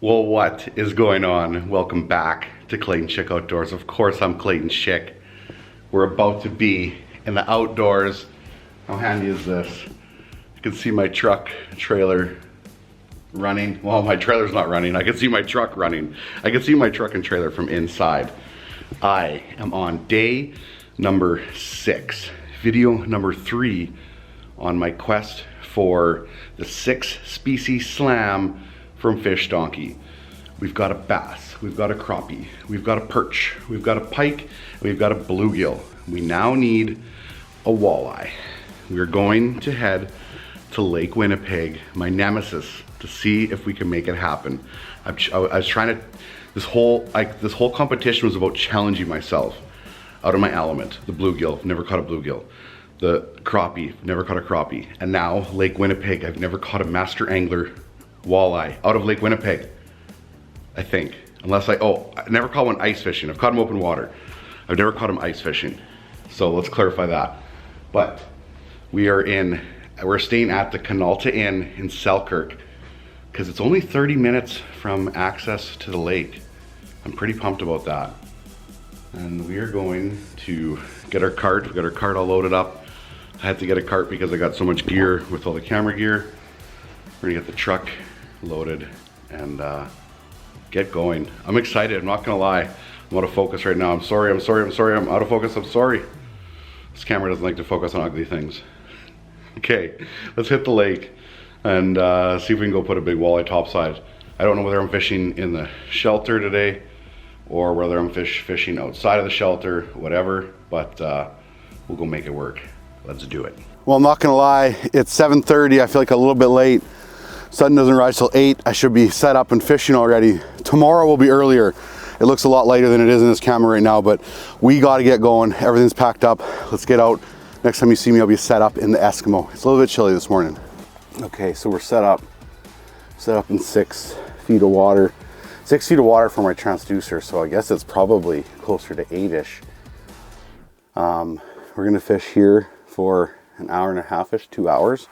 Well, what is going on? Welcome back to Clayton Schick Outdoors. Of course, I'm Clayton Schick. We're about to be in the outdoors. How handy is this? You can see my truck trailer running. Well, my trailer's not running. I can see my truck running. I can see my truck and trailer from inside. I am on day number 6, video number 3 on my quest for the 6 species slam from Fish Donkey. We've got a bass, we've got a crappie, we've got a perch, we've got a pike, and we've got a bluegill. We now need a walleye. We're going to head to Lake Winnipeg, my nemesis, to see if we can make it happen. I was trying to, this whole competition was about challenging myself out of my element. The bluegill, never caught a bluegill. The crappie, never caught a crappie. And now Lake Winnipeg, I've never caught a master angler walleye out of Lake Winnipeg, I think. Unless I never caught one ice fishing. I've caught them open water. I've never caught them ice fishing. So let's clarify that. But we're staying at the Canalta Inn in Selkirk because it's only 30 minutes from access to the lake. I'm pretty pumped about that. And we are going to get our cart. We've got our cart all loaded up. I had to get a cart because I got so much gear with all the camera gear. We're gonna get the truck loaded and get going. I'm excited, I'm not gonna lie. I'm out of focus right now. I'm sorry, I'm out of focus, I'm sorry. This camera doesn't like to focus on ugly things. Okay, let's hit the lake and see if we can go put a big walleye topside. I don't know whether I'm fishing in the shelter today or whether I'm fishing outside of the shelter, whatever, but we'll go make it work. Let's do it. Well, I'm not gonna lie, it's 7:30, I feel like a little bit late. Sun doesn't rise till 8. I should be set up and fishing already. Tomorrow will be earlier. It looks a lot lighter than it is in this camera right now, but we got to get going. Everything's packed up. Let's get out. Next time you see me, I'll be set up in the Eskimo. It's a little bit chilly this morning. Okay, so we're set up in 6 feet of water. 6 feet of water for my transducer, so I guess it's probably closer to 8-ish. We're gonna fish here for an hour and a half-ish, 2 hours.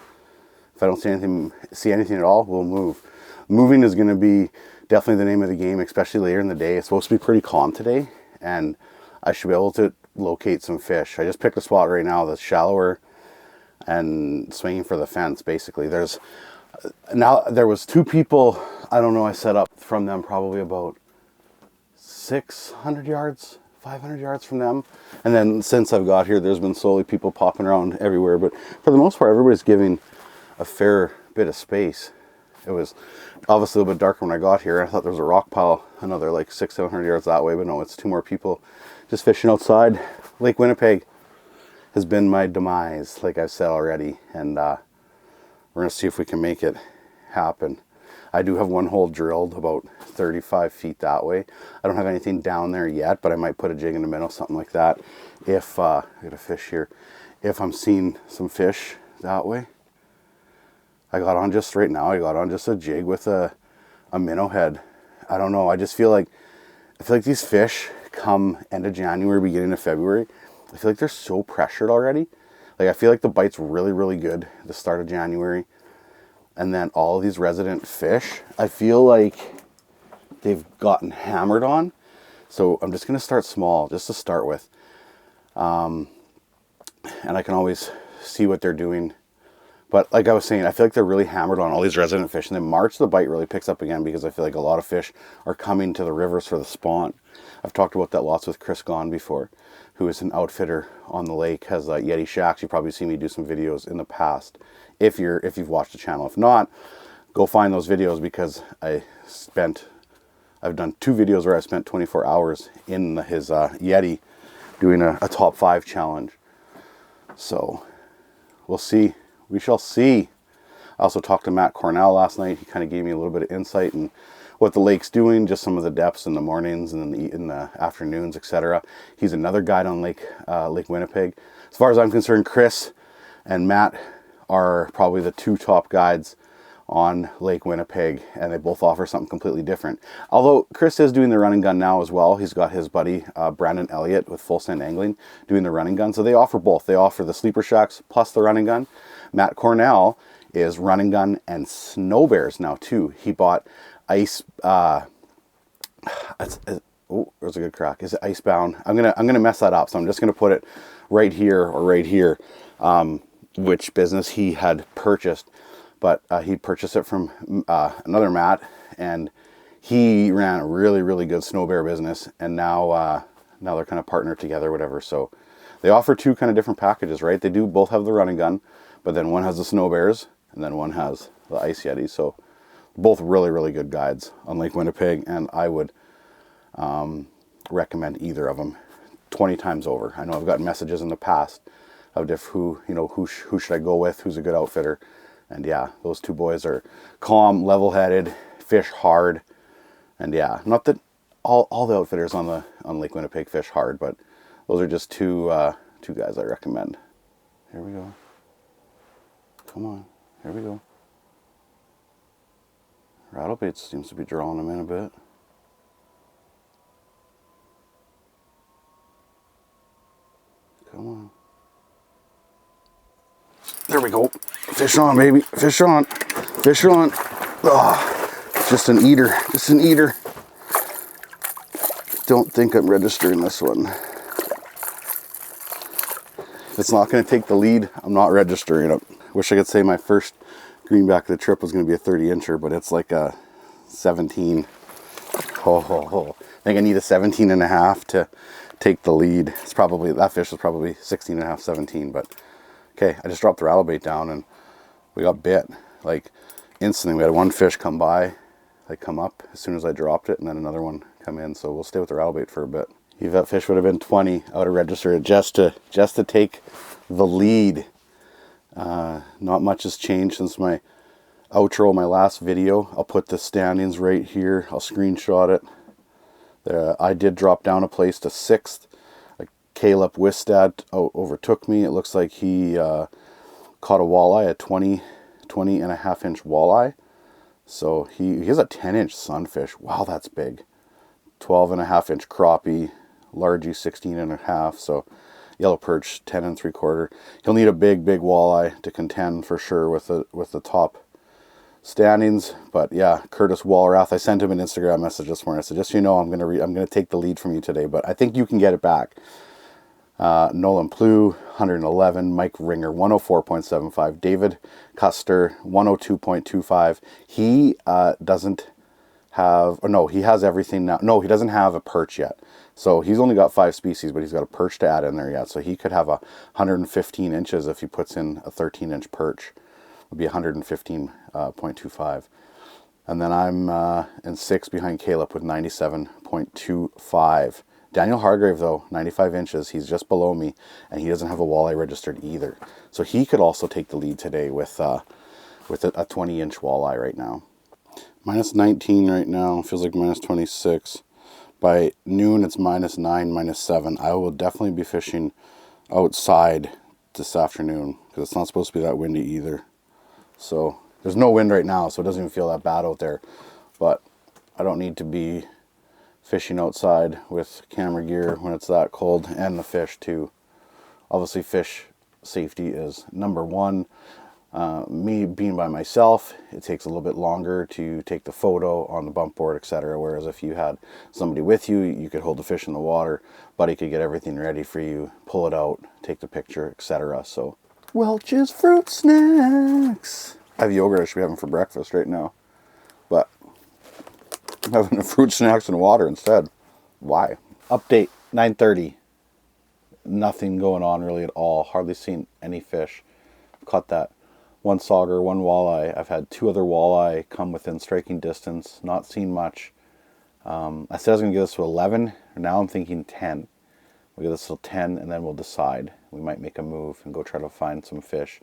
If I don't see anything at all, we'll move. Moving is gonna be definitely the name of the game, especially later in the day. It's supposed to be pretty calm today, and I should be able to locate some fish. I just picked a spot right now that's shallower and swinging for the fence, basically. There was 2 people, I don't know, I set up from them probably about 600 yards, 500 yards from them. And then since I've got here, there's been slowly people popping around everywhere. But for the most part, everybody's giving a fair bit of space. It was obviously a little bit darker when I got here. I thought there was a rock pile another like 600-700 yards that way, but no, it's 2 more people just fishing outside. Lake Winnipeg has been my demise, like I've said already, and we're gonna see if we can make it happen. I do have 1 hole drilled about 35 feet that way. I don't have anything down there yet, but I might put a jig in the middle, something like that. If I got a fish here, if I'm seeing some fish that way. I got on just right now. I got on just a jig with a minnow head. I don't know. I feel like these fish come end of January, beginning of February. I feel like they're so pressured already. Like I feel like the bite's really, really good at the start of January. And then all of these resident fish, I feel like they've gotten hammered on. So I'm just going to start small, just to start with. And I can always see what they're doing. But like I was saying, I feel like they're really hammered on all these resident fish. And then March, the bite really picks up again because I feel like a lot of fish are coming to the rivers for the spawn. I've talked about that lots with Chris Gahn before, who is an outfitter on the lake, has Yeti shacks. You've probably seen me do some videos in the past if you've watched the channel. If not, go find those videos because I've done 2 videos where I spent 24 hours in his Yeti doing a top 5 challenge. So we'll see. We shall see. I also talked to Matt Cornell last night. He kind of gave me a little bit of insight in what the lake's doing, just some of the depths in the mornings and in the afternoons, etc. He's another guide on Lake Winnipeg. As far as I'm concerned, Chris and Matt are probably the 2 top guides on Lake Winnipeg, and they both offer something completely different. Although Chris is doing the run and gun now as well. He's got his buddy Brandon Elliott with Full Send Angling doing the run and gun. So they offer both. They offer the sleeper shacks plus the run and gun. Matt Cornell is run and gun and snow bears now too. He bought ice, oh, there's a good crack. Is it Icebound? I'm gonna mess that up, so I'm just gonna put it right here or right here, which business he had purchased. But he purchased it from another Matt, and he ran a really, really good snow bear business, and now they're kind of partnered together, whatever. So they offer two kind of different packages, right? They do both have the running gun, but then one has the snow bears, and then one has the ice yetis. So both really, really good guides on Lake Winnipeg, and I would recommend either of them 20 times over. I know I've gotten messages in the past of who should I go with, who's a good outfitter. And yeah, those two boys are calm, level-headed, fish hard. And yeah, not that all the outfitters on Lake Winnipeg fish hard, but those are just two guys I recommend. Here we go. Come on, here we go. Rattlebait seems to be drawing them in a bit. Come on. There we go. Fish on, baby. Fish on. Fish on. Oh, just an eater. Just an eater. Don't think I'm registering this one. If it's not going to take the lead, I'm not registering it. Wish I could say my first greenback of the trip was going to be a 30-incher, but it's like a 17. I think I need a 17 and a half to take the lead. It's probably, that fish was probably 16 and a half, 17, but okay, I just dropped the rattlebait down and we got bit. Like instantly, we had one fish come by, like come up as soon as I dropped it, and then another one come in. So we'll stay with the rattlebait for a bit. If that fish would have been 20, I would have registered it just to take the lead. Not much has changed since my outro, my last video. I'll put the standings right here. I'll screenshot it. I did drop down a place to 6th. Caleb Wistad overtook me. It looks like he caught a walleye, a 20 and a half inch walleye. So he has a 10-inch sunfish. Wow, that's big. 12 and a half inch crappie, largie 16 and a half. So yellow perch 10 and 3/4. He'll need a big walleye to contend for sure with the top standings. But yeah, Curtis Wallrath, I sent him an Instagram message this morning. I said, just so you know, I'm gonna take the lead from you today, but I think you can get it back. Nolan Plew 111, Mike Ringer 104.75, David Custer 102.25. He doesn't have, or no, he has everything now. No, he doesn't have a perch yet. So he's only got 5 species, but he's got a perch to add in there yet. So he could have 115 inches if he puts in a 13-inch perch. It would be 115.25. And then I'm in 6th behind Caleb with 97.25. Daniel Hargrave, though, 95 inches. He's just below me, and he doesn't have a walleye registered either. So he could also take the lead today with a 20-inch walleye right now. Minus 19 right now. Feels like minus 26. By noon, it's minus 9, minus 7. I will definitely be fishing outside this afternoon because it's not supposed to be that windy either. So there's no wind right now, so it doesn't even feel that bad out there. But I don't need to be fishing outside with camera gear when it's that cold, and the fish too. Obviously, fish safety is number one. Me being by myself, it takes a little bit longer to take the photo on the bump board, etc. Whereas if you had somebody with you, you could hold the fish in the water. Buddy could get everything ready for you, pull it out, take the picture, etc. So, Welch's Fruit Snacks. I have yogurt I should be having for breakfast right now, but I'm having a fruit snacks and water instead. Why? Update 9:30. Nothing going on really at all. Hardly seen any fish. Caught that one sauger, one walleye. I've had 2 other walleye come within striking distance. Not seen much. I said I was going to give this to 11. Now I'm thinking 10. We'll give this till 10 and then we'll decide. We might make a move and go try to find some fish.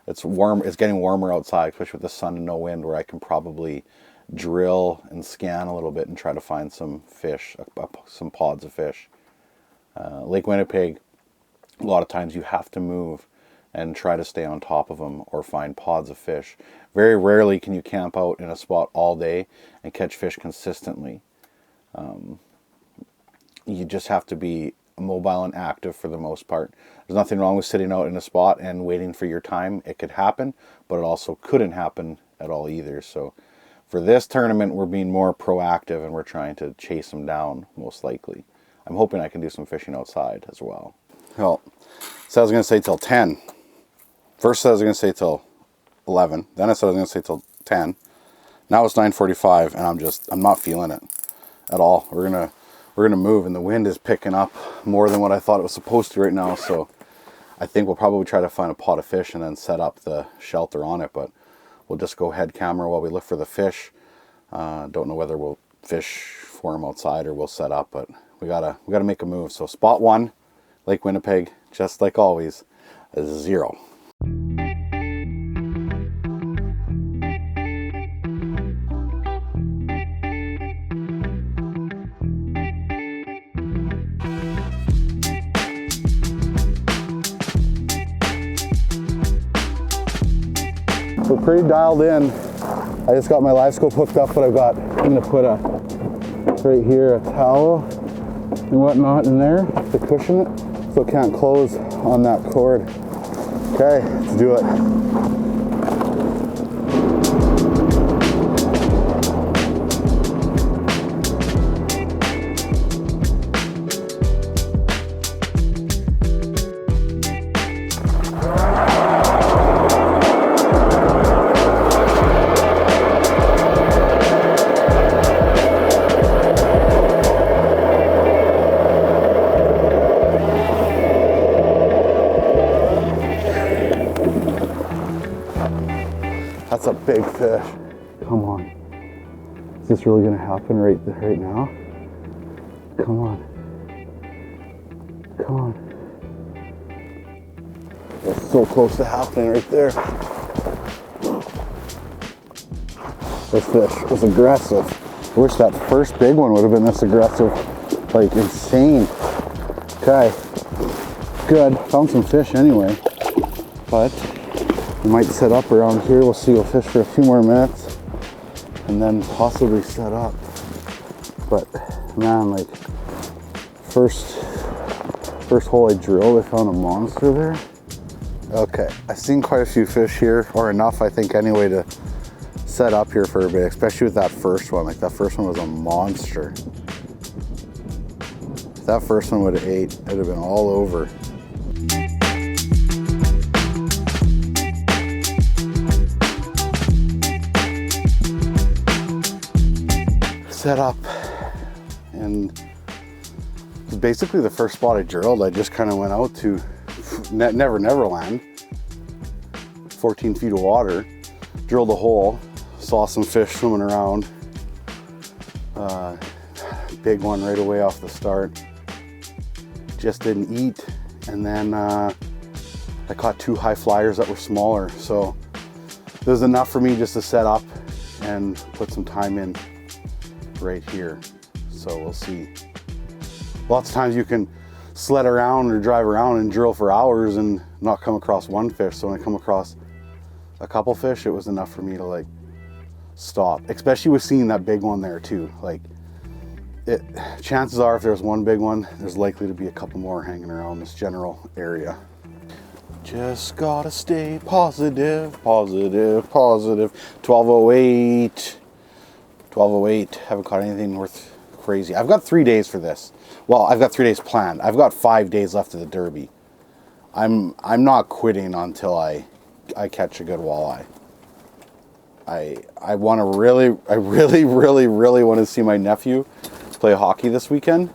It's warm. It's getting warmer outside, especially with the sun and no wind, where I can probably drill and scan a little bit and try to find some fish, some pods of fish. Lake Winnipeg, a lot of times you have to move and try to stay on top of them or find pods of fish. Very rarely can you camp out in a spot all day and catch fish consistently. You just have to be mobile and active for the most part. There's nothing wrong with sitting out in a spot and waiting for your time. It could happen, but it also couldn't happen at all either. So For this tournament, we're being more proactive and we're trying to chase them down, most likely. I'm hoping I can do some fishing outside as well. Well, so I was going to say till 10. First I was going to say till 11. Then I said I was going to say till 10. Now it's 9:45 and I'm not feeling it at all. We're gonna move, and the wind is picking up more than what I thought it was supposed to right now. So I think we'll probably try to find a pot of fish and then set up the shelter on it. But we'll just go head camera while we look for the fish. Don't know whether we'll fish for them outside or we'll set up, but we gotta make a move. So spot 1, Lake Winnipeg, just like always, 0. We're pretty dialed in. I just got my Livescope hooked up, but I'm gonna put right here a towel and whatnot in there to cushion it so it can't close on that cord. Okay, let's do it. That's a big fish. Come on. Is this really gonna happen right now? Come on. Come on. That's so close to happening right there. This fish was aggressive. I wish that first big one would have been this aggressive. Like insane. Okay. Good. Found some fish anyway. But we might set up around here. We'll see. We'll fish for a few more minutes and then possibly set up. But man, like first hole I drilled, I found a monster there. Okay, I've seen quite a few fish here, or enough I think anyway, to set up here for a bit, especially with that first one. Like that first one was a monster. If that first one would have ate, it would have been all over. Set up, and basically the first spot I drilled, I just kind of went out to Never Land, 14 feet of water, drilled a hole, saw some fish swimming around, big one right away off the start, just didn't eat, and then I caught 2 high flyers that were smaller, so there was enough for me just to set up and put some time in right here. So we'll see. Lots of times you can sled around or drive around and drill for hours and not come across one fish. So when I come across a couple fish, it was enough for me to like stop, especially with seeing that big one there too. Like chances are if there's one big one, there's likely to be a couple more hanging around this general area. Just gotta stay positive, positive, positive. 12:08. 12:08, haven't caught anything worth crazy. I've got 3 days for this. Well, I've got 3 days planned. I've got 5 days left of the Derby. I'm not quitting until I catch a good walleye. I really want to see my nephew play hockey this weekend,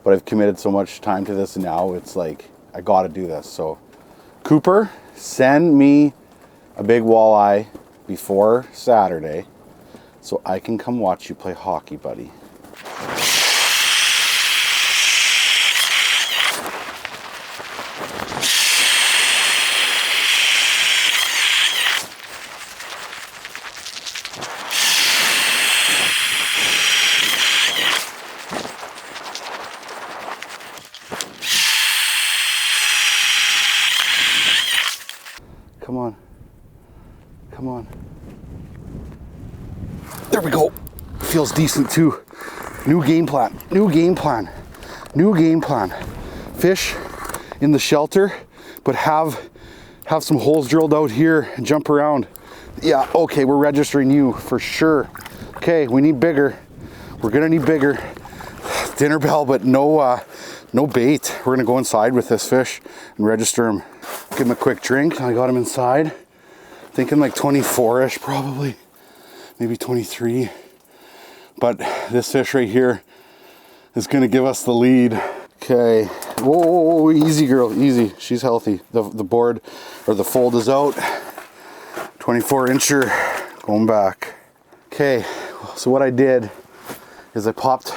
but I've committed so much time to this now, it's like, I gotta do this. So, Cooper, send me a big walleye before Saturday, so I can come watch you play hockey, buddy. Come on. Come on. There we go. Feels decent too. New game plan. New game plan. New game plan. Fish in the shelter, but have some holes drilled out here and jump around Yeah, okay, we're registering you for sure. Okay, we need bigger. We're gonna need bigger. Dinner bell, but no bait. We're gonna go inside with this fish and register him. Give him a quick drink. I got him inside. Thinking like 24-ish probably, maybe 23. But this fish right here is gonna give us the lead. Okay, whoa, easy girl, easy. She's healthy. The board, or the fold is out. 24-incher, going back. Okay, so what I did is I popped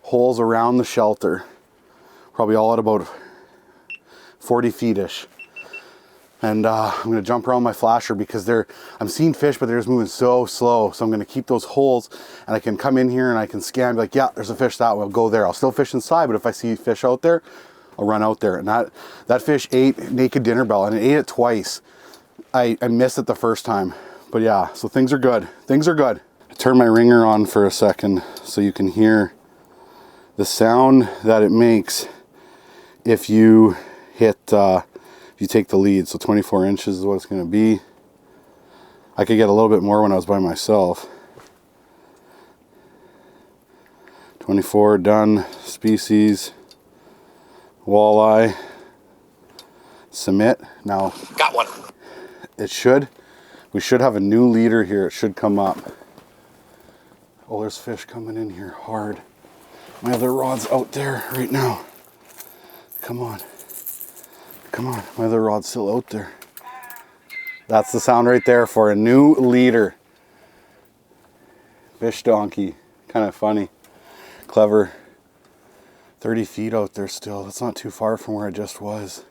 holes around the shelter, probably all at about 40 feet-ish. And I'm gonna jump around my flasher because I'm seeing fish, but they're just moving so slow. So I'm gonna keep those holes, and I can come in here and I can scan, be like, yeah, there's a fish that way, I'll go there. I'll still fish inside, but if I see fish out there, I'll run out there. And that fish ate naked dinner bell, and it ate it twice. I missed it the first time, but yeah, so things are good. Things are good. I turned my ringer on for a second so you can hear the sound that it makes if you hit, if you take the lead. So 24 inches is what it's going to be. I could get a little bit more when I was by myself. 24 done. Species, walleye, submit. Now, got one. We should have a new leader here. It should come up. Oh, there's fish coming in here hard. My other rod's out there right now. Come on. Come on, my other rod's still out there. That's the sound right there for a new leader. Fish donkey, kind of funny, clever. 30 feet out there still. That's not too far from where I just was.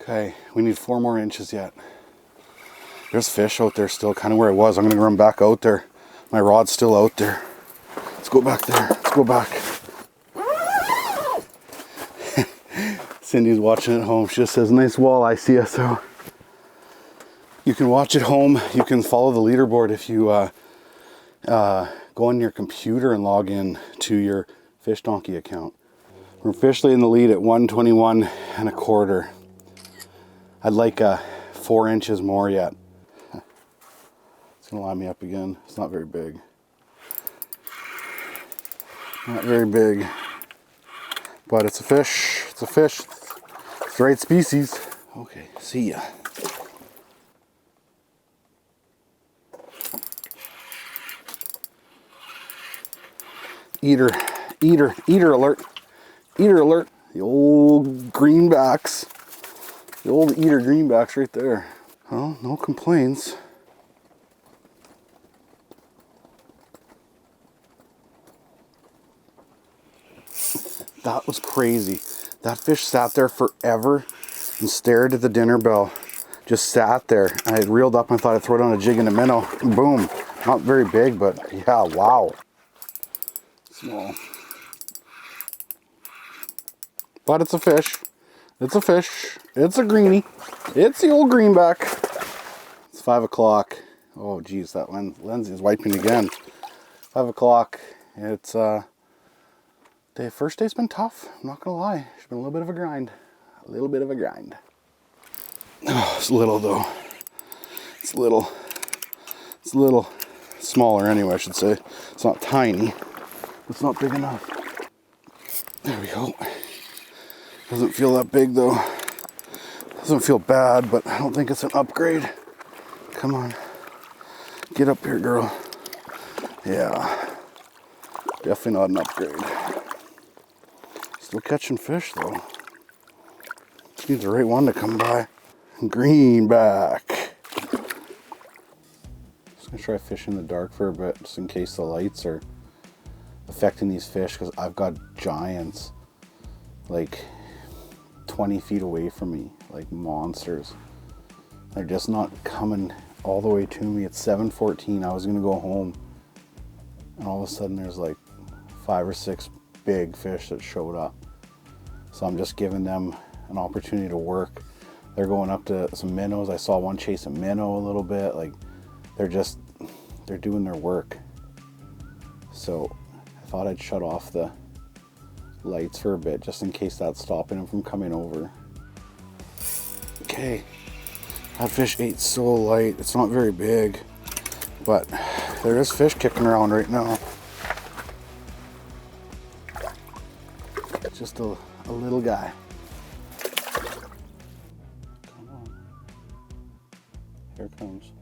Okay, we need 4 more inches yet. There's fish out there still, kind of where I was. I'm gonna run back out there. My rod's still out there. Let's go back there, let's go back. Cindy's watching at home. She just says, nice walleye, CSO. You can watch at home. You can follow the leaderboard if you go on your computer and log in to your Fish Donkey account. We're officially in the lead at 121 1/4. I'd like 4 inches more yet. It's gonna line me up again. It's not very big. Not very big. But it's a fish. It's a fish. It's the right species. Okay, see ya. Eater alert. Eater alert. The old greenbacks. The old eater greenbacks right there. Well, no complaints. That was crazy. That fish sat there forever and stared at the dinner bell. Just sat there. I had reeled up and thought I'd throw down a jig and a minnow. Boom. Not very big, but yeah, wow. Small. But it's a fish. It's a fish. It's a greenie. It's the old greenback. It's 5 o'clock. Oh geez, that lens is wiping again. 5 o'clock. It's the first day's been tough. I'm not gonna lie. It's been a little bit of a grind. A little bit of a grind. Oh, it's little though. It's little. It's a little smaller anyway, I should say. It's not tiny. It's not big enough. There we go. Doesn't feel that big though. Doesn't feel bad, but I don't think it's an upgrade. Come on. Get up here, girl. Yeah. Definitely not an upgrade. Still catching fish though. Just needs the right one to come by. Greenback. Just gonna try fishing in the dark for a bit, just in case the lights are affecting these fish, because I've got giants like 20 feet away from me, like monsters. They're just not coming all the way to me. It's 7:14. I was gonna go home, and all of a sudden there's like 5 or 6 big fish that showed up. So I'm just giving them an opportunity to work. They're going up to some minnows. I saw one chase a minnow a little bit. Like they're doing their work. So I thought I'd shut off the lights for a bit, just in case that's stopping them from coming over. Okay, That fish ate so light. It's not very big, but there is fish kicking around right now. It's just a little guy. Come on. Here it comes.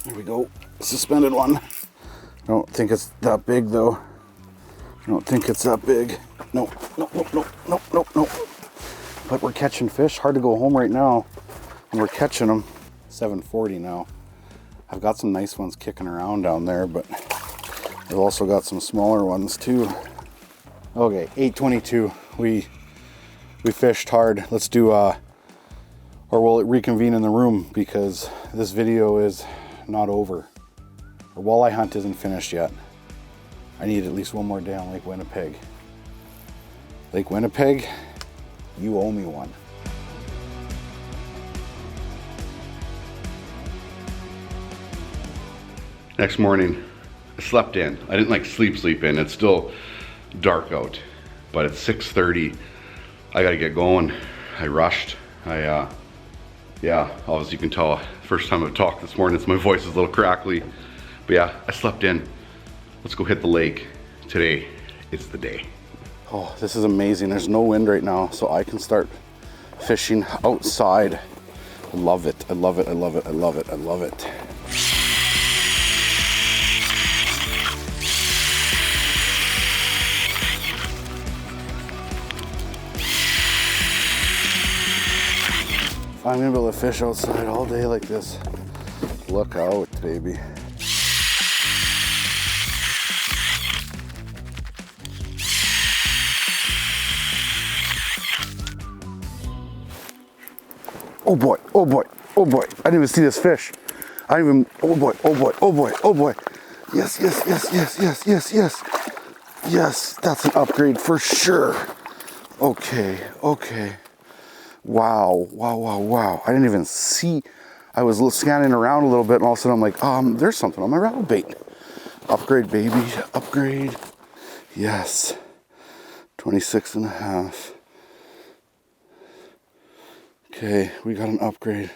There we go. Suspended one. I don't think it's that big though. I don't think it's that big. Nope. But we're catching fish. Hard to go home right now. And we're catching them. 7:40 now. I've got some nice ones kicking around down there, but I've also got some smaller ones too. Okay, 8:22. We fished hard. Let's do or we'll reconvene in the room because this video is not over. Our walleye hunt isn't finished yet. I need at least one more day on Lake Winnipeg. Lake Winnipeg, you owe me one. Next morning, I slept in. I didn't like sleep in. It's still dark out, but it's 6:30. I gotta get going. I rushed. Yeah, as you can tell, first time I've talked this morning, my voice is a little crackly. But yeah, I slept in. Let's go hit the lake. Today is the day. Oh, this is amazing. There's no wind right now, so I can start fishing outside. I love it. I love it. I love it. I love it. I love it. 'If I'm gonna be able to fish outside all day like this, look out, baby. Oh boy, oh boy, oh boy. I didn't even see this fish. I didn't even, oh boy, oh boy, oh boy, oh boy. Yes, yes, yes, yes, yes, yes, yes. Yes, that's an upgrade for sure. Okay, okay. Wow, wow, wow, wow. I didn't even see. I was scanning around a little bit and all of a sudden I'm like, there's something on my rattle bait. Upgrade, baby, upgrade. Yes, 26 and a half. Okay, we got an upgrade.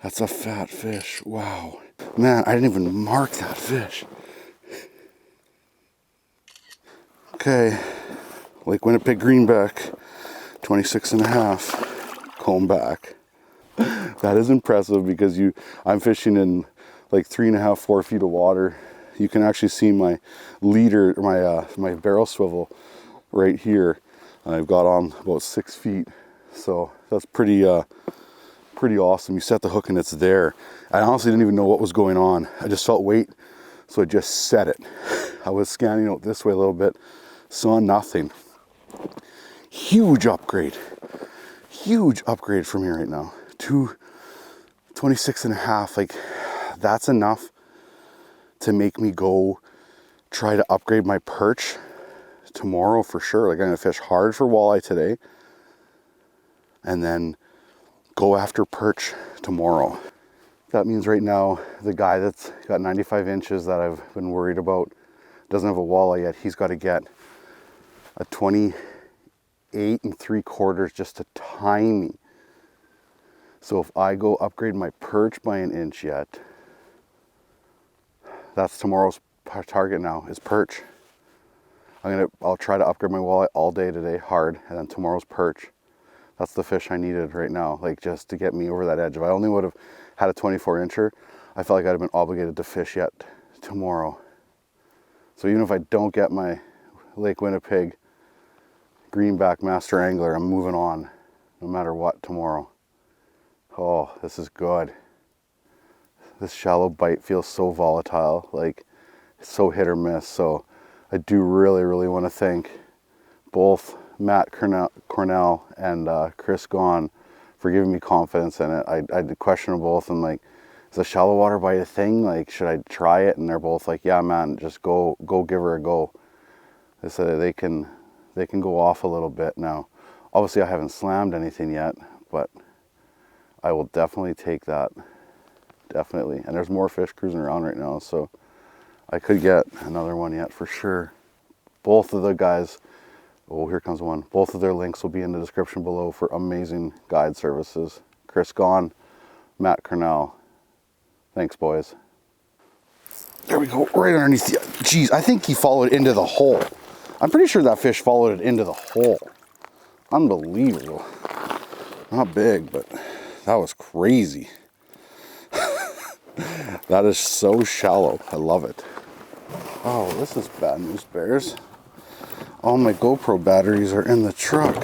That's a fat fish, wow. Man, I didn't even mark that fish. Okay, Lake Winnipeg Greenback, 26 and a half, comb back. That is impressive because I'm fishing in like 3.5, 4 feet of water. You can actually see my leader, my barrel swivel right here. And I've got on about 6 feet. So that's pretty awesome. You set the hook and it's there. I honestly didn't even know what was going on. I just felt weight, so I just set it. I was scanning out this way a little bit, saw nothing. Huge upgrade from here right now. 26 and a half, like that's enough to make me go try to upgrade my perch tomorrow for sure. Like I'm gonna fish hard for walleye today and then go after perch tomorrow. That means right now the guy that's got 95 inches that I've been worried about doesn't have a walleye yet. He's got to get a 28 3/4 just to time me. So if I go upgrade my perch by an inch yet, that's tomorrow's target now, is perch. I'll try to upgrade my walleye all day today, hard, and then tomorrow's perch. That's the fish I needed right now, like just to get me over that edge. If I only would have had a 24 incher, I felt like I'd have been obligated to fish yet tomorrow. So even if I don't get my Lake Winnipeg Greenback Master Angler, I'm moving on no matter what tomorrow. Oh, this is good. This shallow bite feels so volatile, like it's so hit or miss. So I do really, really want to thank both Matt Cornell and Chris Gaughan for giving me confidence in it. I did question them both. I'm like, is a shallow water bite a thing? Like, should I try it? And they're both like, yeah, man, just go give her a go. They said they can go off a little bit now. Obviously, I haven't slammed anything yet, but I will definitely take that. Definitely. And there's more fish cruising around right now, so I could get another one yet for sure. Both of the guys Oh, here comes one. Both of their links will be in the description below for amazing guide services. Chris Gone, Matt Cornell. Thanks, boys. There we go, right underneath the... Geez, I think he followed into the hole. I'm pretty sure that fish followed it into the hole. Unbelievable. Not big, but that was crazy. That is so shallow. I love it. Oh, this is bad news, bears. All my GoPro batteries are in the truck.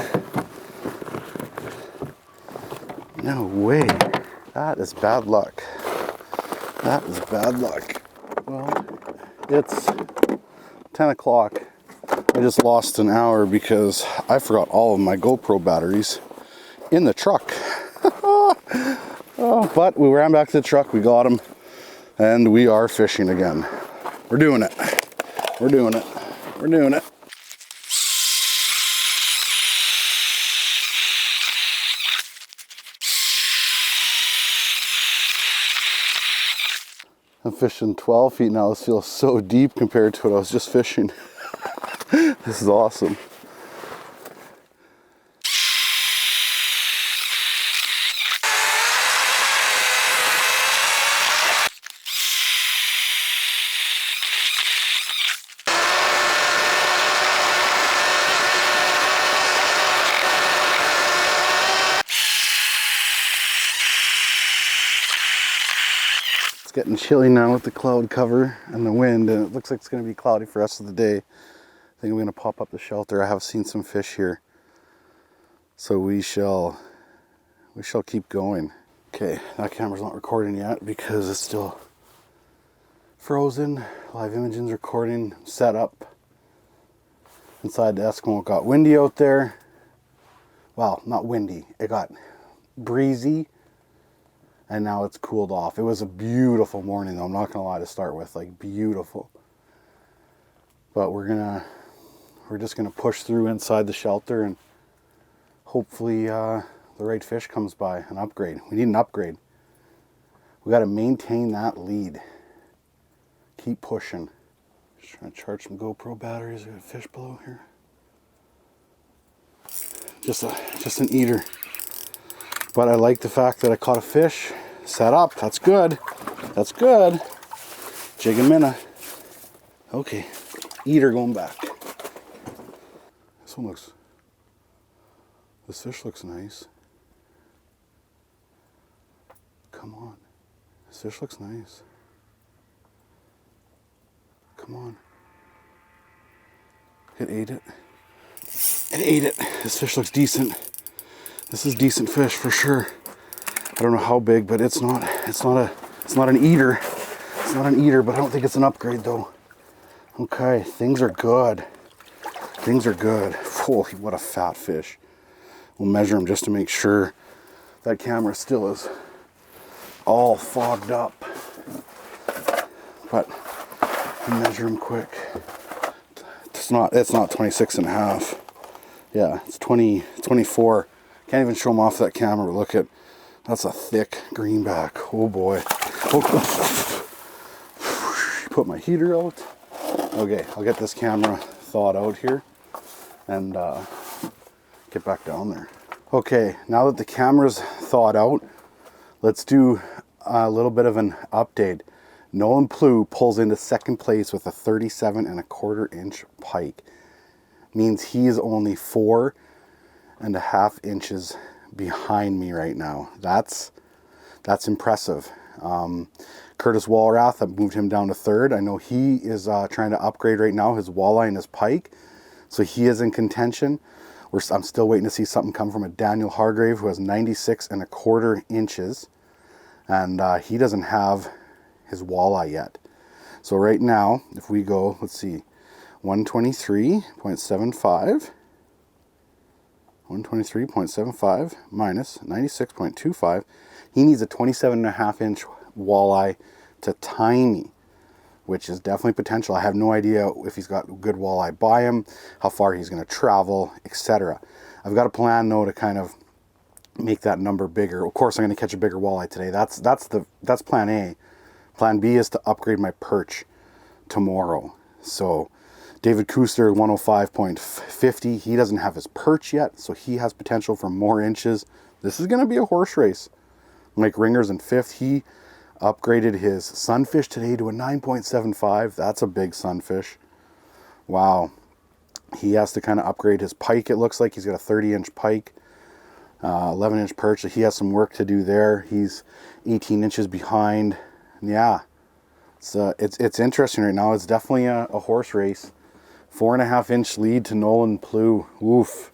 No way. That is bad luck. That is bad luck. Well, it's 10 o'clock. I just lost an hour because I forgot all of my GoPro batteries in the truck. Oh, but we ran back to the truck, we got them, and we are fishing again. We're doing it. We're doing it. We're doing it. I'm fishing 12 feet now. This feels so deep compared to what I was just fishing. This is awesome. Getting chilly now with the cloud cover and the wind, and it looks like it's going to be cloudy for the rest of the day. I think I'm going to pop up the shelter. I have seen some fish here, so we shall keep going. Okay, that camera's not recording yet because it's still frozen. Live imaging's recording, set up inside the Eskimo. It got windy out there. Well, not windy, it got breezy. And now it's cooled off. It was a beautiful morning though, I'm not gonna lie, to start with, like beautiful. But we're just gonna push through inside the shelter and hopefully the right fish comes by, an upgrade. We need an upgrade. We gotta maintain that lead. Keep pushing. Just trying to charge some GoPro batteries. We got a fish below here. Just an eater. But I like the fact that I caught a fish, set up. That's good. That's good. Jig and minnow. Okay, eater going back. This fish looks nice. Come on. This fish looks nice. Come on. It ate it. It ate it. This fish looks decent. This is decent fish for sure. I don't know how big, but it's not an eater. It's not an eater, but I don't think it's an upgrade though. Okay, things are good. Things are good. Holy, what a fat fish. We'll measure him just to make sure that camera still is all fogged up. But we'll measure him quick. It's not 26 and a half. Yeah, it's 24. Can't even show them off that camera. Look at, that's a thick greenback. Oh boy. Oh. Put my heater out. Okay, I'll get this camera thawed out here and get back down there. Okay, now that the camera's thawed out, let's do a little bit of an update. Nolan Plew pulls into second place with a 37.25 inch pike. Means he is only 4.5 inches behind me right now. That's impressive. Curtis Walrath, I've moved him down to third. I know he is trying to upgrade right now his walleye and his pike, so he is in contention. I'm still waiting to see something come from a Daniel Hargrave who has 96.25 inches, and he doesn't have his walleye yet. So right now, if we go, let's see, 123.75 minus 96.25. He needs a 27.5 inch walleye to tie me, which is definitely potential. I have no idea if he's got good walleye by him, how far he's going to travel, etc. I've got a plan though to kind of make that number bigger. Of course, I'm going to catch a bigger walleye today. That's plan A. Plan B is to upgrade my perch tomorrow. So David Kooster 105.50. He doesn't have his perch yet, so he has potential for more inches. This is going to be a horse race. Mike Ringer's in 5th. He upgraded his sunfish today to a 9.75. That's a big sunfish. Wow. He has to kind of upgrade his pike. It looks like he's got a 30-inch pike, 11-inch perch. So he has some work to do there. He's 18 inches behind. Yeah, it's interesting right now. It's definitely a horse race. 4.5-inch lead to Nolan Plew. Oof.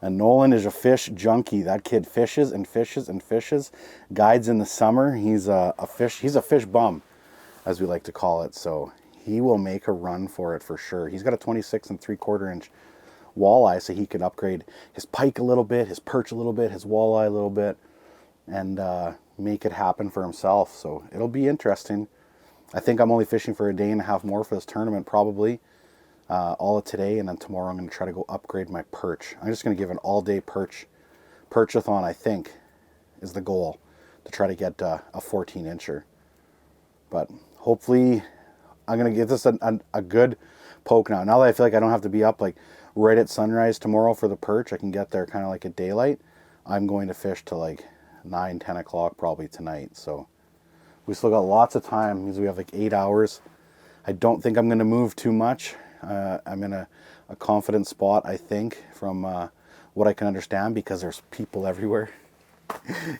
And Nolan is a fish junkie. That kid fishes and fishes and fishes. Guides in the summer. He's a fish bum, as we like to call it. So he will make a run for it for sure. He's got a 26 3/4-inch walleye, so he can upgrade his pike a little bit, his perch a little bit, his walleye a little bit, and make it happen for himself. So it'll be interesting. I think I'm only fishing for a day and a half more for this tournament, probably. All of today, and then tomorrow I'm going to try to go upgrade my perch. I'm just going to give an all-day perch-a-thon, I think, is the goal, to try to get a 14-incher. But hopefully I'm going to give this a good poke now. Now that I feel like I don't have to be up like right at sunrise tomorrow for the perch, I can get there kind of like at daylight. I'm going to fish to like 9, 10 o'clock probably tonight. So we still got lots of time because we have like 8 hours. I don't think I'm going to move too much. I'm in a confident spot, I think, from what I can understand, because there's people everywhere.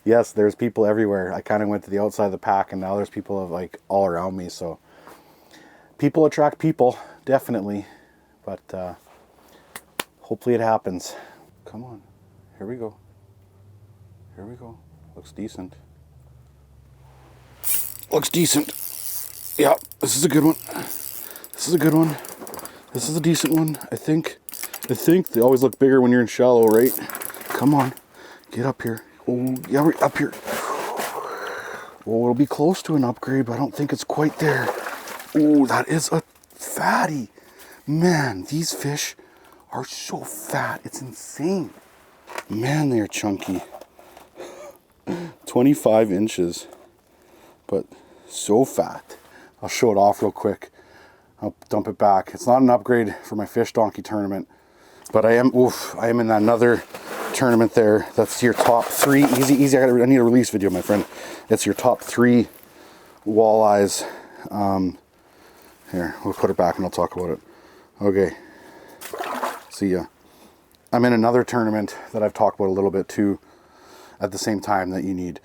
Yes, there's people everywhere. I kind of went to the outside of the pack, and now there's people like all around me. So people attract people, definitely. But hopefully it happens. Come on. Here we go. Here we go. Looks decent. Looks decent. Yeah, this is a good one. This is a good one. This is a decent one, I think. They always look bigger when you're in shallow, right? Come on, get up here. Oh, yeah, we're up here. Oh, it'll be close to an upgrade, but I don't think it's quite there. Oh, that is a fatty. Man, these fish are so fat. It's insane. Man, they are chunky. 25 inches, but so fat. I'll show it off real quick. I'll dump it back. It's not an upgrade for my fish donkey tournament, but I am in another tournament there. That's your top 3. Easy. I need a release video, my friend. It's your top 3 walleyes. Here, we'll put it back and I'll talk about it. Okay. See ya. I'm in another tournament that I've talked about a little bit too, at the same time, that you need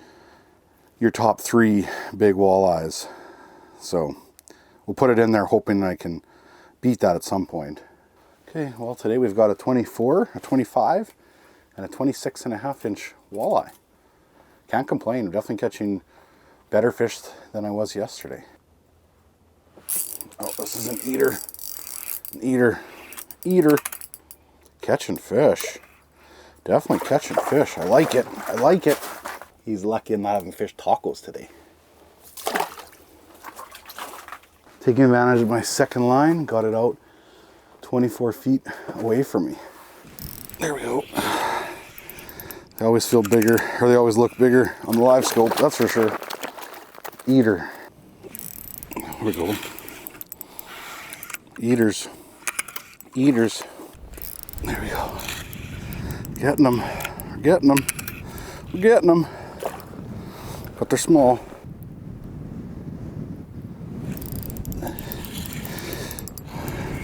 your top 3 big walleyes. So we'll put it in there, hoping I can beat that at some point. Okay, well, today we've got a 24, a 25, and a 26.5-inch walleye. Can't complain. I'm definitely catching better fish than I was yesterday. Oh, this is an eater. Eater. Catching fish. Definitely catching fish. I like it. He's lucky I'm not having fish tacos today. Taking advantage of my second line, got it out 24 feet away from me. There we go. They always feel bigger, or they always look bigger on the Livescope, that's for sure. Eater. There we go. Eaters. There we go. Getting them. But they're small.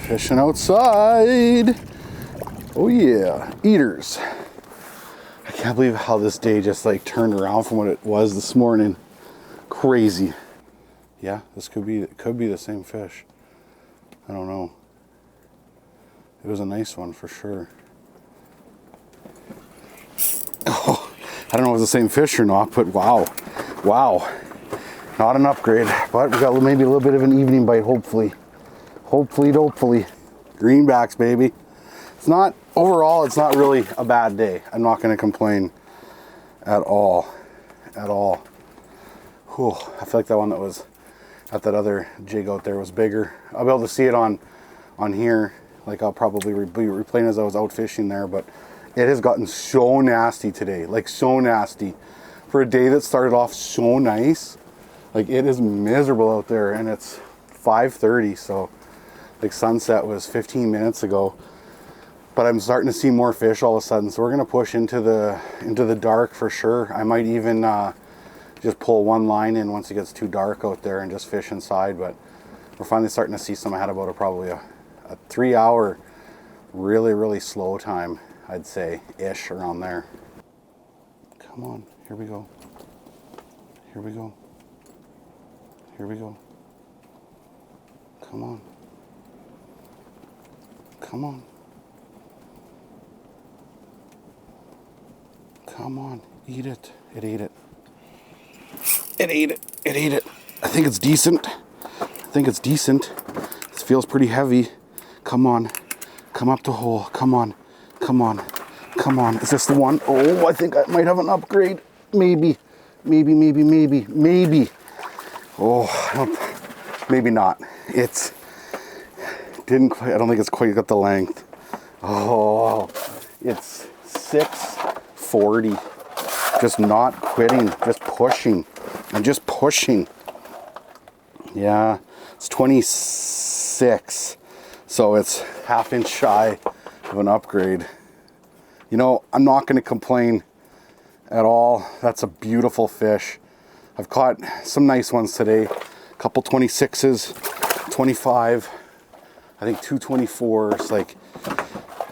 Fishing outside. Oh yeah, eaters. I can't believe how this day just like turned around from what it was this morning. Crazy. Yeah, this could be the same fish. I don't know. It was a nice one for sure. Oh, I don't know if it's the same fish or not, but wow. Not an upgrade, but we got maybe a little bit of an evening bite, hopefully. Hopefully. Greenbacks, baby. Overall, it's not really a bad day. I'm not going to complain at all. Whew, I feel like that one that was at that other jig out there was bigger. I'll be able to see it on here. Like, I'll probably be replaying as I was out fishing there, but it has gotten so nasty today. Like, so nasty. For a day that started off so nice, like, it is miserable out there, and it's 5:30, so Like sunset was 15 minutes ago, but I'm starting to see more fish all of a sudden. So we're gonna push into the dark for sure. I might even just pull one line in once it gets too dark out there and just fish inside. But we're finally starting to see some. I had about probably a 3 hour really slow time, I'd say, ish, around there. Come on, here we go. Here we go. Here we go. Come on. Come on. Come on. Eat it. It ate it. It ate it. It ate it. I think it's decent. I think it's decent. This feels pretty heavy. Come on. Come up the hole. Come on. Come on. Come on. Is this the one? Oh, I think I might have an upgrade. Maybe. Maybe, maybe, maybe, maybe. Oh, maybe not. It's didn't quite, I don't think it's quite got the length. Oh, it's 640. Just not quitting, just pushing. I'm just pushing. Yeah, it's 26. So it's ½ inch shy of an upgrade. You know, I'm not going to complain at all. That's a beautiful fish. I've caught some nice ones today. A couple 26s, 25, I think 224s. Like,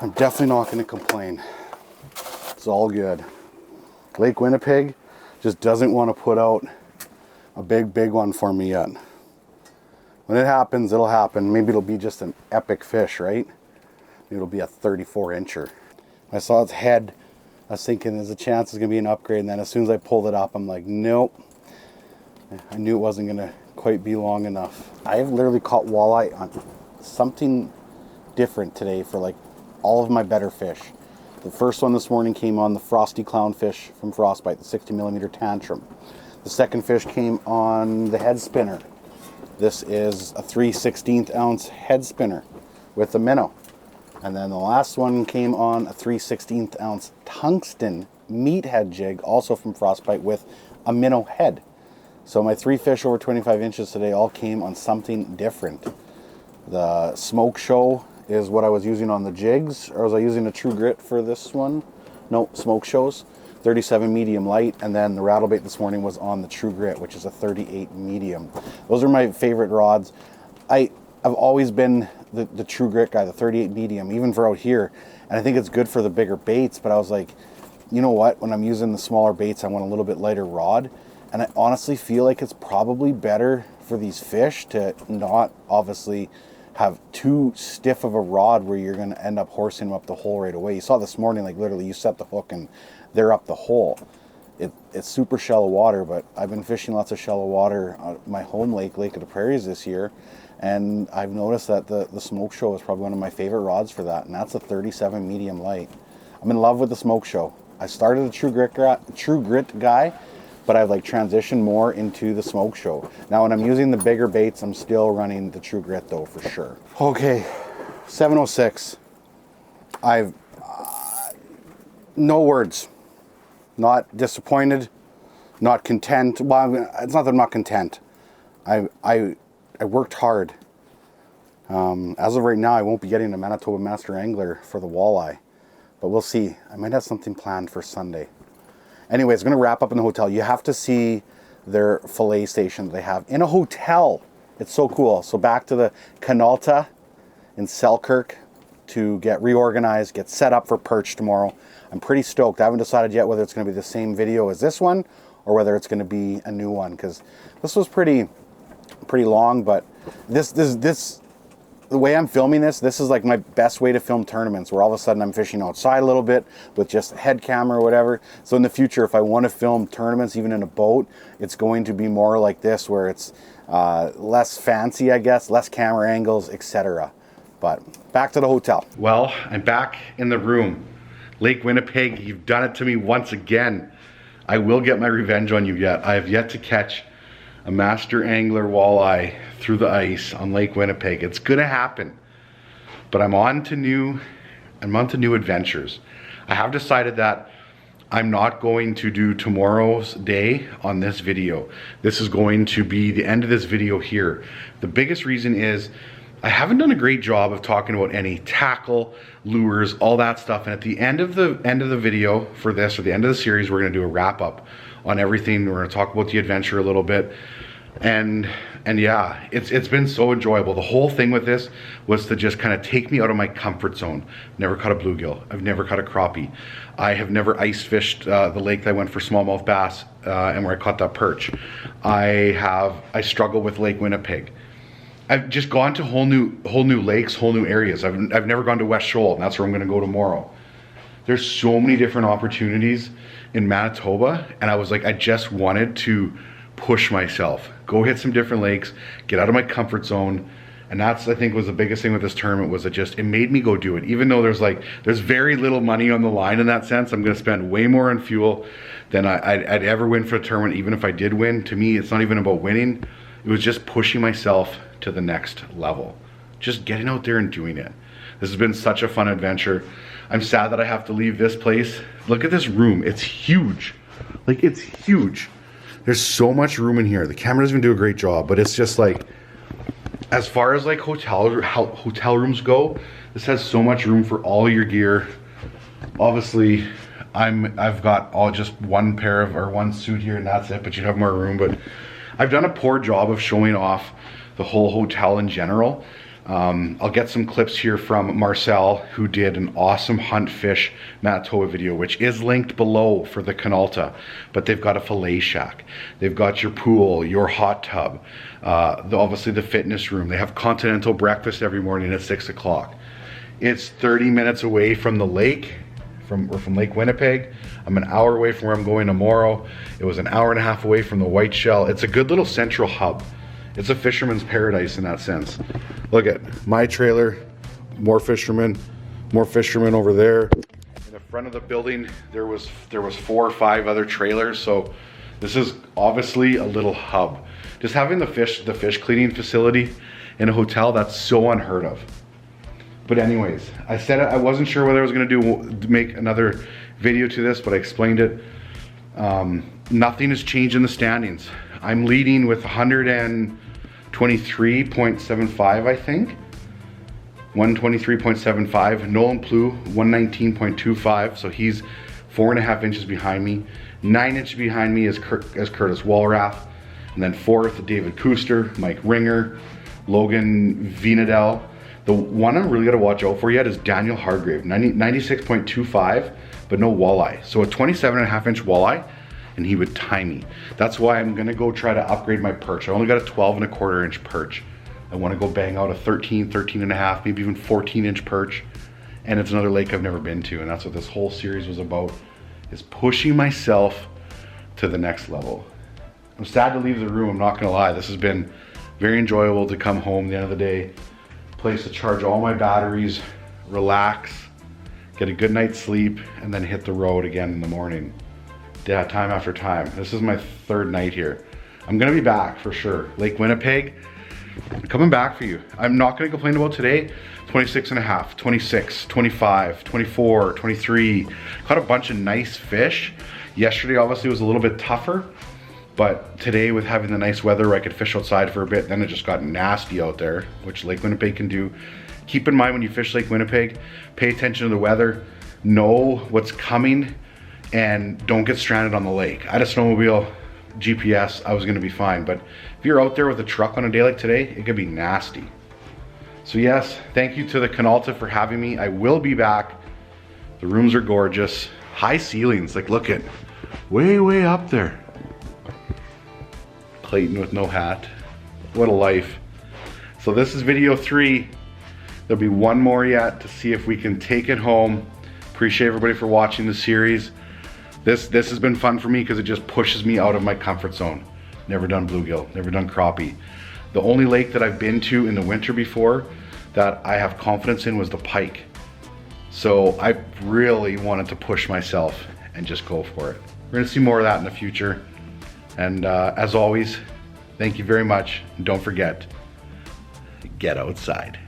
I'm definitely not going to complain. It's all good. Lake Winnipeg just doesn't want to put out a big one for me yet. When it happens, it'll happen. Maybe it'll be just an epic fish, right? Maybe it'll be a 34-incher. I saw its head. I was thinking there's a chance it's going to be an upgrade, and then as soon as I pulled it up, I'm like, nope. I knew it wasn't going to quite be long enough. I've literally caught walleye on something different today for like all of my better fish. The first one this morning came on the frosty clownfish from Frostbite, the 60mm tantrum. The second fish came on the head spinner. This is a 3/16 ounce head spinner with a minnow. And then the last one came on a 3/16 ounce tungsten meathead jig, also from Frostbite, with a minnow head. So my 3 fish over 25 inches today all came on something different. The smoke show is what I was using on the jigs, or was I using a True Grit for this one? No, smoke shows, 37 medium light, and then the rattle bait this morning was on the True Grit, which is a 38 medium. Those are my favorite rods. I've always been the True Grit guy, the 38 medium, even for out here, and I think it's good for the bigger baits, but I was like, you know what, when I'm using the smaller baits, I want a little bit lighter rod, and I honestly feel like it's probably better for these fish to not obviously have too stiff of a rod where you're going to end up horsing them up the hole right away. You saw this morning, like literally you set the hook and they're up the hole. It's super shallow water, but I've been fishing lots of shallow water on my home lake, Lake of the Prairies this year, and I've noticed that the smoke show is probably one of my favorite rods for that, and that's a 37 medium light. I'm in love with the smoke show. I started a True Grit guy, but I've like transitioned more into the smoke show. Now when I'm using the bigger baits, I'm still running the True Grit though, for sure. Okay, 706. I've no words. Not disappointed, not content. Well, it's not that I'm not content. I worked hard. As of right now, I won't be getting a Manitoba Master Angler for the walleye, but we'll see. I might have something planned for Sunday. Anyways, I'm going to wrap up in the hotel. You have to see their fillet station that they have in a hotel. It's so cool. So back to the Canalta in Selkirk to get reorganized, get set up for perch tomorrow. I'm pretty stoked. I haven't decided yet whether it's going to be the same video as this one or whether it's going to be a new one, because this was pretty long, but this the way I'm filming this is like my best way to film tournaments, where all of a sudden I'm fishing outside a little bit with just a head camera or whatever. So in the future, if I want to film tournaments even in a boat, it's going to be more like this, where it's less fancy, I guess, less camera angles, etc. But back to the hotel. Well, I'm back in the room. Lake Winnipeg, you've done it to me once again. I will get my revenge on you yet. I have yet to catch a master angler walleye through the ice on Lake Winnipeg. It's gonna happen, but I'm on to new adventures. I have decided that I'm not going to do tomorrow's day on this video. This is going to be the end of this video here. The biggest reason is I haven't done a great job of talking about any tackle, lures, all that stuff. And at the end of the video for this, or the end of the series, we're gonna do a wrap up on everything. We're gonna talk about the adventure a little bit. And yeah, it's been so enjoyable. The whole thing with this was to just kind of take me out of my comfort zone. Never caught a bluegill. I've never caught a crappie. I have never ice fished the lake that I went for smallmouth bass and where I caught that perch. I struggle with Lake Winnipeg. I've just gone to whole new lakes, whole new areas. I've never gone to West Shoal, and that's where I'm gonna go tomorrow. There's so many different opportunities in Manitoba, and I was like, I just wanted to push myself, go hit some different lakes, get out of my comfort zone. And that's, I think, was the biggest thing with this tournament, was it made me go do it. Even though there's very little money on the line in that sense. I'm gonna spend way more on fuel than I'd ever win for a tournament, even if I did win. To me, it's not even about winning. It was just pushing myself to the next level. Just getting out there and doing it. This has been such a fun adventure. I'm sad that I have to leave this place. Look at this room, it's huge. Like, it's huge. There's so much room in here. The camera doesn't even do a great job, but it's just like, as far as like hotel rooms go, this has so much room for all your gear. Obviously, I've got just one suit here and that's it, but you have more room. But I've done a poor job of showing off the whole hotel in general. I'll get some clips here from Marcel, who did an awesome Hunt Fish Manitoba video, which is linked below for the Canalta. But they've got a fillet shack. They've got your pool, your hot tub, obviously the fitness room. They have continental breakfast every morning at 6 o'clock. It's 30 minutes away from the lake, from Lake Winnipeg. I'm an hour away from where I'm going tomorrow. It was an hour and a half away from the White Shell. It's a good little central hub. It's a fisherman's paradise in that sense. Look at my trailer, more fishermen over there. In the front of the building, there was 4 or 5 other trailers. So this is obviously a little hub. Just having the fish cleaning facility in a hotel, that's so unheard of. But anyways, I said it, I wasn't sure whether I was gonna make another video to this, but I explained it. Nothing has changed in the standings. I'm leading with 123.75, I think. 123.75. Nolan Plew, 119.25. So he's 4.5 inches behind me. 9 inches behind me is Curtis Walrath. And then 4th, David Kuster, Mike Ringer, Logan Vinadell. The one I'm really gonna watch out for yet is Daniel Hargrave, 96.25, but no walleye. So a 27.5 inch walleye, and he would tie me. That's why I'm gonna go try to upgrade my perch. I only got a 12.25 inch perch. I wanna go bang out a 13.5, maybe even 14 inch perch. And it's another lake I've never been to, and that's what this whole series was about, is pushing myself to the next level. I'm sad to leave the room, I'm not gonna lie. This has been very enjoyable to come home at the end of the day, place to charge all my batteries, relax, get a good night's sleep, and then hit the road again in the morning. Yeah, time after time. This is my 3rd night here. I'm gonna be back for sure. Lake Winnipeg, I'm coming back for you. I'm not gonna complain about today. 26.5, 26, 25, 24, 23. Caught a bunch of nice fish. Yesterday obviously was a little bit tougher, but today with having the nice weather, I could fish outside for a bit. Then it just got nasty out there, which Lake Winnipeg can do. Keep in mind when you fish Lake Winnipeg, pay attention to the weather, know what's coming, and don't get stranded on the lake. I had a snowmobile, GPS, I was gonna be fine. But if you're out there with a truck on a day like today, it could be nasty. So yes, thank you to the Canalta for having me. I will be back. The rooms are gorgeous. High ceilings, like look at, way up there. Clayton with no hat. What a life. So this is video 3. There'll be one more yet to see if we can take it home. Appreciate everybody for watching the series. This has been fun for me because it just pushes me out of my comfort zone. Never done bluegill, never done crappie. The only lake that I've been to in the winter before that I have confidence in was the pike. So I really wanted to push myself and just go for it. We're gonna see more of that in the future. And as always, thank you very much. And don't forget, get outside.